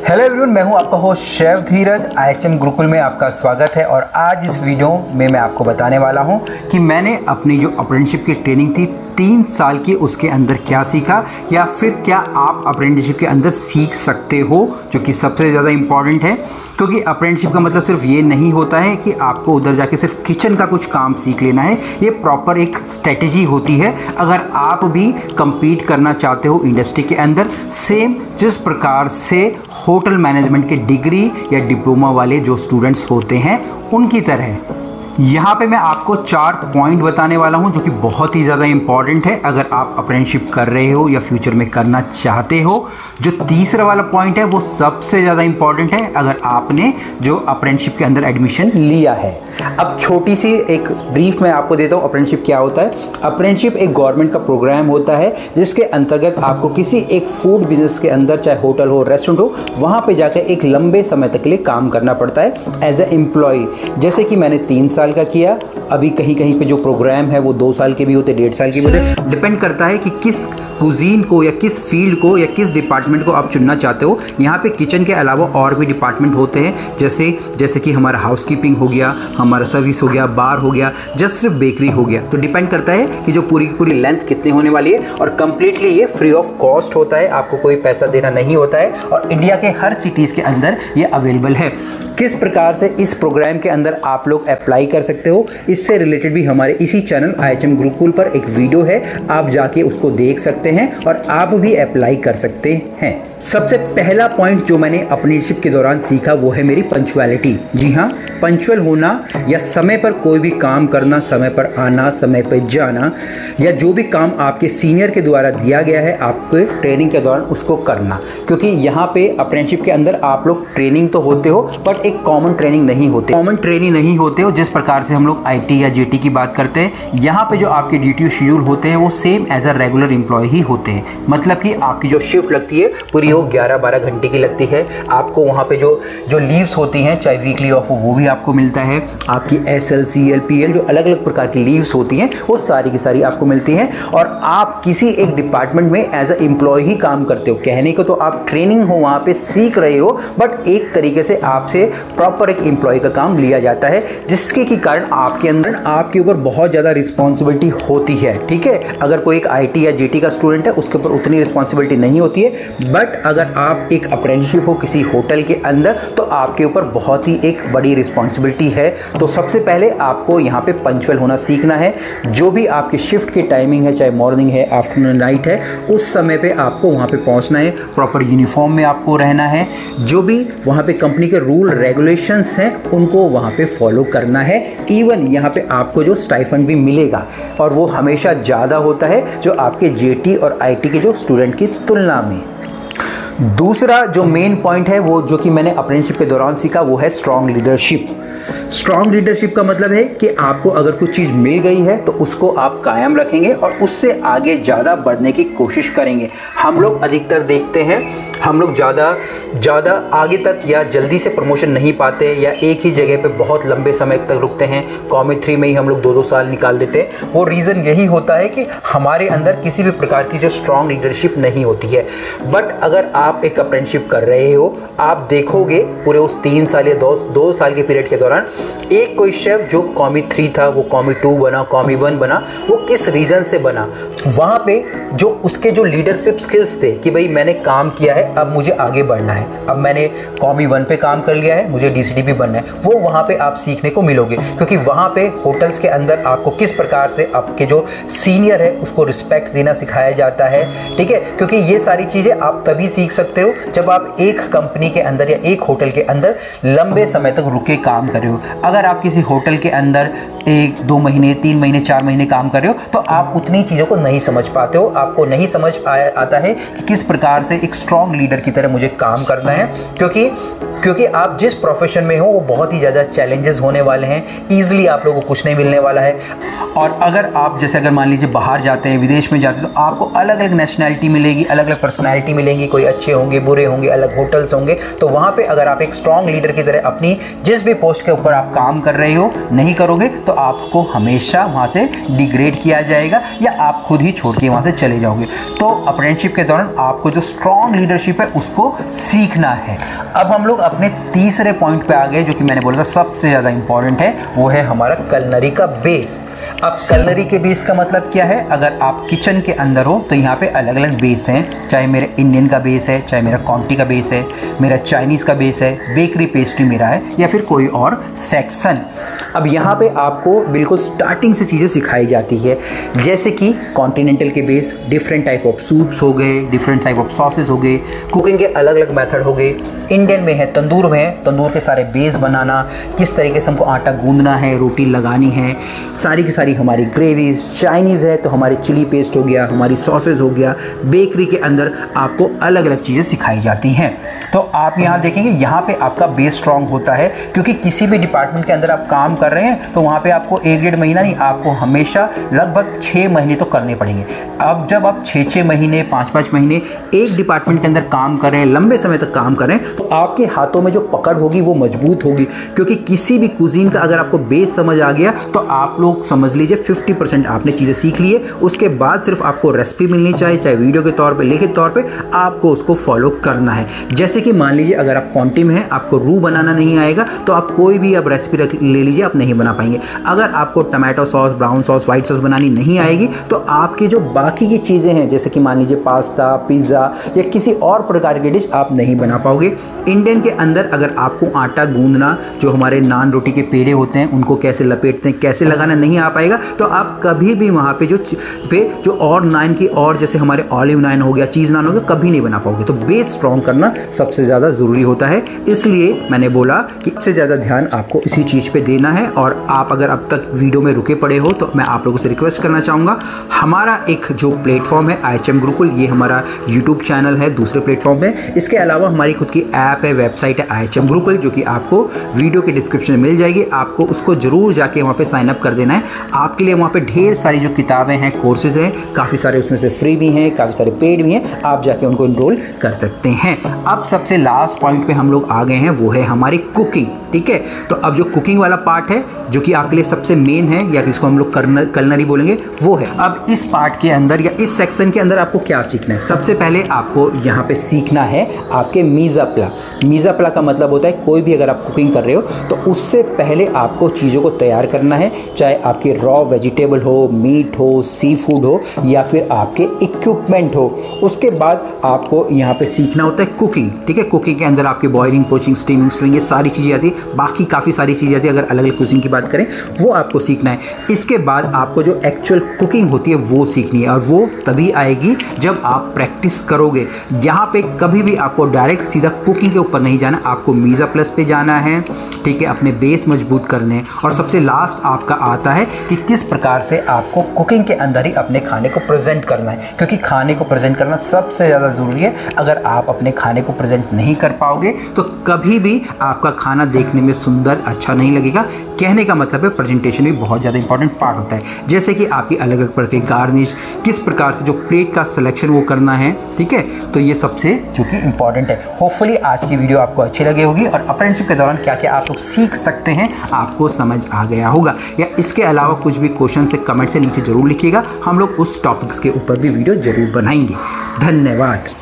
Hello everyone, मैं हूं आपका होस्ट शेफ धीरज। IHM गुरुकुल में आपका स्वागत है। और आज इस वीडियो में मैं आपको बताने वाला हूं कि मैंने अपनी जो अप्रेंटिसशिप की ट्रेनिंग थी 3 साल की, उसके अंदर क्या सीखा या फिर क्या आप अप्रेंटिसशिप के अंदर सीख सकते हो, जो कि सबसे ज़्यादा इम्पॉर्टेंट है। क्योंकि अप्रेंटिसशिप का मतलब सिर्फ ये नहीं होता है कि आपको उधर जाके सिर्फ किचन का कुछ काम सीख लेना है। ये प्रॉपर एक स्ट्रेटेजी होती है अगर आप भी compete करना चाहते हो इंडस्ट्री के अंदर। सेम जिस प्रकार से होटल मैनेजमेंट के डिग्री या डिप्लोमा वाले जो स्टूडेंट्स होते हैं उनकी तरह यहाँ पे मैं आपको 4 पॉइंट बताने वाला हूँ जो कि बहुत ही ज़्यादा इम्पॉर्टेंट है अगर आप अप्रेंटिसशिप कर रहे हो या फ्यूचर में करना चाहते हो। जो तीसरा वाला पॉइंट है वो सबसे ज़्यादा इम्पॉर्टेंट है अगर आपने जो अप्रेंटिसशिप के अंदर एडमिशन लिया है। अब छोटी सी एक ब्रीफ मैं आपको देता हूँ अप्रेंटिसशिप क्या होता है। अप्रेंटिसशिप एक गवर्नमेंट का प्रोग्राम होता है जिसके अंतर्गत आपको किसी एक फूड बिजनेस के अंदर, चाहे होटल हो, रेस्टोरेंट हो, वहाँ पर जाकर एक लंबे समय तक के लिए काम करना पड़ता है एज ए एम्प्लॉय। जैसे कि मैंने 3 साल का किया। अभी कहीं कहीं पे जो प्रोग्राम है वो 2 साल के भी होते, 1.5 साल के भी होते। डिपेंड करता है कि किस कुजीन को या किस फील्ड को या किस डिपार्टमेंट को आप चुनना चाहते हो। यहाँ पे किचन के अलावा और भी डिपार्टमेंट होते हैं, जैसे कि हमारा हाउसकीपिंग हो गया, हमारा सर्विस हो गया, बार हो गया, जस्ट सिर्फ बेकरी हो गया। तो डिपेंड करता है कि जो पूरी की पूरी लेंथ कितनी होने वाली है। और कंप्लीटली ये फ्री ऑफ कॉस्ट होता है, आपको कोई पैसा देना नहीं होता है। और इंडिया के हर सिटीज़ के अंदर ये अवेलेबल है। किस प्रकार से इस प्रोग्राम के अंदर आप लोग अप्लाई कर सकते हो, इससे रिलेटेड भी हमारे इसी चैनल IHM गुरुकुल पर एक वीडियो है, आप जाके उसको देख सकते हैं और आप भी अप्लाई कर सकते हैं। सबसे पहला पॉइंट जो मैंने अप्रेंटिसशिप के दौरान सीखा वो है मेरी पंक्चुअलिटी। जी हाँ, पंक्चुअल होना या समय पर कोई भी काम करना, समय पर आना, समय पर जाना, या जो भी काम आपके सीनियर के द्वारा दिया गया है आपके ट्रेनिंग के दौरान उसको करना। क्योंकि यहाँ पे अप्रेंटिसशिप के अंदर आप लोग ट्रेनिंग तो होते हो बट एक कॉमन ट्रेनिंग नहीं होते हो जिस प्रकार से हम लोग IT या JT की बात करते हैं। यहाँ पे जो आपके ड्यूटी शेड्यूल होते हैं वो same as a regular employee ही होते हैं। मतलब कि आपकी जो शिफ्ट लगती है पूरी 11-12 घंटे की लगती है। आपको वहाँ पे जो लीव्स होती हैं, चाहे वीकली ऑफ हो, वो भी आपको मिलता है। आपकी SL, CL, PL जो अलग अलग प्रकार की लीव्स होती हैं वो सारी की सारी आपको मिलती हैं। और आप किसी एक डिपार्टमेंट में एज अ एम्प्लॉय ही काम करते हो। कहने को तो आप ट्रेनिंग हो, वहाँ पे सीख रहे हो, बट एक तरीके से आपसे प्रॉपर एक एम्प्लॉय का काम लिया जाता है, जिसके के कारण आपके अंदर आपके ऊपर बहुत ज़्यादा रिस्पॉन्सिबिलिटी होती है। ठीक है, अगर कोई एक IT या JT का स्टूडेंट है उसके ऊपर उतनी रिस्पॉन्सिबिलिटी नहीं होती है। बट अगर आप एक अप्रेंटिसशिप हो किसी होटल के अंदर तो आपके ऊपर बहुत ही एक बड़ी रिस्पॉन्सिबिलिटी है। तो सबसे पहले आपको यहाँ पे पंक्चुअल होना सीखना है। जो भी आपकी शिफ्ट की टाइमिंग है, चाहे मॉर्निंग है, आफ्टरनून, नाइट है, उस समय पे आपको वहाँ पे पहुँचना है। प्रॉपर यूनिफॉर्म में आपको रहना है। जो भी वहाँ पे कंपनी के रूल रेगुलेशंस हैं उनको वहाँ पे फॉलो करना है। इवन यहाँ पे आपको जो स्टाइफंड भी मिलेगा और वो हमेशा ज़्यादा होता है जो आपके JT और IT के जो स्टूडेंट की तुलना में। दूसरा जो मेन पॉइंट है वो जो कि मैंने अप्रेंटिसशिप के दौरान सीखा वो है स्ट्रॉन्ग लीडरशिप। स्ट्रॉन्ग लीडरशिप का मतलब है कि आपको अगर कुछ चीज़ मिल गई है तो उसको आप कायम रखेंगे और उससे आगे ज़्यादा बढ़ने की कोशिश करेंगे। हम लोग अधिकतर देखते हैं हम लोग ज़्यादा आगे तक या जल्दी से प्रमोशन नहीं पाते या एक ही जगह पे बहुत लंबे समय तक रुकते हैं। कॉमी 3 में ही हम लोग 2-2 साल निकाल देते हैं। वो रीज़न यही होता है कि हमारे अंदर किसी भी प्रकार की जो स्ट्रॉन्ग लीडरशिप नहीं होती है। बट अगर आप एक अप्रेंटिसशिप कर रहे हो, आप देखोगे पूरे उस 3 साल या 2 साल के पीरियड के दौरान एक कोई शेफ जो कॉमी 3 था वो कॉमी 2 बना, कॉमी 1 बना, वो किस रीज़न से बना। वहाँ पे जो उसके जो लीडरशिप स्किल्स थे कि भाई मैंने काम किया है, अब मुझे आगे बढ़ना है, अब मैंने कॉमी 1 पे काम कर लिया है, मुझे DCDP बनना है, वो वहाँ पे आप सीखने को मिलोगे। क्योंकि वहाँ पे होटल्स के अंदर आपको किस प्रकार से आपके जो सीनियर है उसको रिस्पेक्ट देना सिखाया जाता है। ठीक है, क्योंकि ये सारी चीज़ें आप तभी सीख सकते हो जब आप एक कंपनी के अंदर या एक होटल के अंदर लंबे समय तक रुके काम कर रहे हो। अगर आप किसी होटल के अंदर 1-2 महीने, 3 महीने, 4 महीने काम कर रहे हो तो आप उतनी चीज़ों को नहीं समझ पाते हो। आपको नहीं समझ आता है कि किस प्रकार से एक स्ट्रॉन्ग लीडर की तरह मुझे काम करना है। क्योंकि आप जिस प्रोफेशन में हो वो बहुत ही ज़्यादा चैलेंजेस होने वाले हैं। ईजिली आप लोगों को कुछ नहीं मिलने वाला है। और अगर आप जैसे अगर मान लीजिए बाहर जाते हैं, विदेश में जाते हैं, तो आपको अलग अलग नेशनैलिटी मिलेगी, अलग अलग पर्सनैलिटी मिलेंगी। कोई अच्छे होंगे, बुरे होंगे, अलग होटल्स होंगे। तो वहाँ पे अगर आप एक स्ट्रॉन्ग लीडर की तरह अपनी जिस भी पोस्ट के ऊपर आप काम कर रहे हो नहीं करोगे तो आपको हमेशा वहाँ से डिग्रेड किया जाएगा या आप खुद ही छोड़ के वहाँ से चले जाओगे। तो अप्रेंटिसशिप के दौरान आपको जो स्ट्रॉन्ग लीडरशिप अप्रेंटिसशिप है उसको सीखना है। अब हम लोग अपने तीसरे पॉइंट पे आ गए, जो कि मैंने बोला था सबसे ज़्यादा इंपॉर्टेंट है, वो है हमारा कलनरी का बेस। अब कलनरी के बेस का मतलब क्या है? अगर आप किचन के अंदर हो तो यहाँ पे अलग अलग बेस हैं, चाहे मेरे इंडियन का बेस है, चाहे मेरा कॉन्टी का बेस है, मेरा चाइनीज़ का बेस है, बेकरी पेस्ट्री मेरा है, या फिर कोई और सेक्शन। अब यहाँ पे आपको बिल्कुल स्टार्टिंग से चीज़ें सिखाई जाती है, जैसे कि कॉन्टिनेंटल के base, different type of soups हो गए, डिफरेंट टाइप ऑफ सॉसेस हो गए, कुकिंग के अलग अलग मेथड हो गए। इंडियन में है तंदूर में है, तंदूर के सारे बेस बनाना, किस तरीके से हमको आटा गूंदना है, रोटी लगानी है, सारी की सारी हमारी ग्रेवीज। चाइनीज़ है तो हमारी चिली पेस्ट हो गया, हमारी सॉसेज हो गया। बेकरी के अंदर आपको अलग अलग चीज़ें सिखाई जाती हैं। तो आप यहाँ देखेंगे यहाँ पे आपका बेस स्ट्रांग होता है, क्योंकि किसी भी डिपार्टमेंट के अंदर आप काम कर रहे हैं तो वहाँ पे आपको 1-1.5 महीना नहीं, आपको हमेशा लगभग 6 महीने तो करने पड़ेंगे। अब जब आप 6-6 महीने 5-5 महीने एक डिपार्टमेंट के अंदर काम कर रहे हैं, लंबे समय तक काम कर रहे हैं, तो आपके हाथों में जो पकड़ होगी वो मजबूत होगी। क्योंकि किसी भी कुजीन का अगर आपको बेस समझ आ गया तो आप लोग समझ लीजिए 50% आपने चीज़ें सीख ली है। उसके बाद सिर्फ आपको रेसिपी मिलनी चाहिए, चाहे वीडियो के तौर पे, लिखित तौर पे, आपको उसको फॉलो करना है। जैसे कि मान लीजिए अगर आप क्वांटी में हैं, आपको रू बनाना नहीं आएगा तो आप कोई भी आप रेसिपी ले लीजिए, आप नहीं बना पाएंगे। अगर आपको tomato sauce, brown sauce, white sauce बनानी नहीं आएगी तो आपकी जो बाकी की चीज़ें हैं, जैसे कि मान लीजिए पास्ता, पिज़्ज़ा या किसी और प्रकार की डिश आप नहीं बना पाओगे। इंडियन के अंदर अगर आपको आटा गूंदना, जो हमारे नान रोटी के पेड़े होते हैं उनको कैसे लपेटते हैं, कैसे लगाना नहीं आ पाएगा, तो आप कभी भी वहाँ पे जो और नान की और जैसे हमारे ऑलिव नान हो गया, चीज़ नान हो गया, कभी नहीं बना पाओगे। तो बेस स्ट्रॉन्ग करना सबसे ज़्यादा ज़रूरी होता है। इसलिए मैंने बोला कि सबसे ज़्यादा ध्यान आपको इसी चीज़ पे देना है। और आप अगर अब तक वीडियो में रुके पड़े हो तो मैं आप लोगों से रिक्वेस्ट करना चाहूँगा, हमारा एक जो प्लेटफॉर्म है IHM गुरुकुल, ये हमारा यूट्यूब चैनल है दूसरे प्लेटफॉर्म पे। इसके अलावा हमारी खुद की ऐप है, वेबसाइट है IHM गुरुकुल, जो कि आपको वीडियो के डिस्क्रिप्शन में मिल जाएगी। आपको उसको जरूर जाके वहाँ पे साइन अप कर देना है। आपके लिए वहाँ पे ढेर सारी जो किताबें हैं, कोर्सेज हैं, काफ़ी सारे उसमें से फ्री भी हैं, काफ़ी सारे पेड भी हैं, आप जाके उनको इनरोल कर सकते हैं। अब सबसे लास्ट पॉइंट पे हम लोग आ गए हैं, वो है हमारी कुकिंग। ठीक है, तो अब जो कुकिंग वाला पार्ट है, जो कि आपके लिए सबसे मेन है, या जिसको हम लोग कलनरी बोलेंगे, वो है। अब इस पार्ट के अंदर या इस सेक्शन के अंदर आपको क्या सीखना है? सबसे पहले आपको यहाँ पे सीखना है आपके मीज़ा प्ला। मीज़ा प्ला का मतलब होता है कोई भी अगर आप कुकिंग कर रहे हो तो उससे पहले आपको चीज़ों को तैयार करना है, चाहे आपके रॉ वेजिटेबल हो, मीट हो, सी फूड हो, या फिर आपके इक्विपमेंट हो। उसके बाद आपको यहाँ पे सीखना होता है कुकिंग। ठीक है, कुकिंग के अंदर आपके बॉइलिंग, पोचिंग, स्टीमिंग, स्ट्रिंग, ये सारी चीज़ें आती है। बाकी काफ़ी सारी चीज़ें आती है, अगर अलग अलग कुकिंग की बात करें वो आपको सीखना है। इसके बाद आपको जो एक्चुअल कुकिंग होती है वो सीखनी है, और वो तभी आएगी जब आप प्रैक्टिस करोगे। यहाँ पे कभी भी आपको डायरेक्ट सीधा कुकिंग के ऊपर नहीं जाना, आपको मीज़ा प्लस पे जाना है। ठीक है, अपने बेस मजबूत करने। और सबसे लास्ट आपका आता है कि किस प्रकार से आपको कुकिंग के अंदर ही अपने खाने को प्रेजेंट करना है, क्योंकि खाने को प्रेजेंट करना सबसे ज़्यादा ज़रूरी है। अगर आप अपने खाने को प्रेजेंट नहीं कर पाओगे तो कभी भी आपका खाना देखने में सुंदर, अच्छा नहीं लगेगा। कहने का मतलब है प्रेजेंटेशन भी बहुत ज़्यादा इंपॉर्टेंट पार्ट होता है, जैसे कि आपकी अलग अलग प्रकार की गार्निश, किस प्रकार से जो प्लेट का सिलेक्शन वो करना है। ठीक है, तो ये सबसे जो कि इंपॉर्टेंट है। होपफुली आज की वीडियो आपको अच्छी लगी होगी, और अप्रेंटिसशिप के दौरान क्या क्या आप लोग सीख सकते हैं आपको समझ आ गया होगा। या इसके अलावा कुछ भी क्वेश्चन से कमेंट से नीचे जरूर लिखिएगा, हम लोग उस टॉपिक्स के ऊपर भी वीडियो जरूर बनाएंगे। धन्यवाद।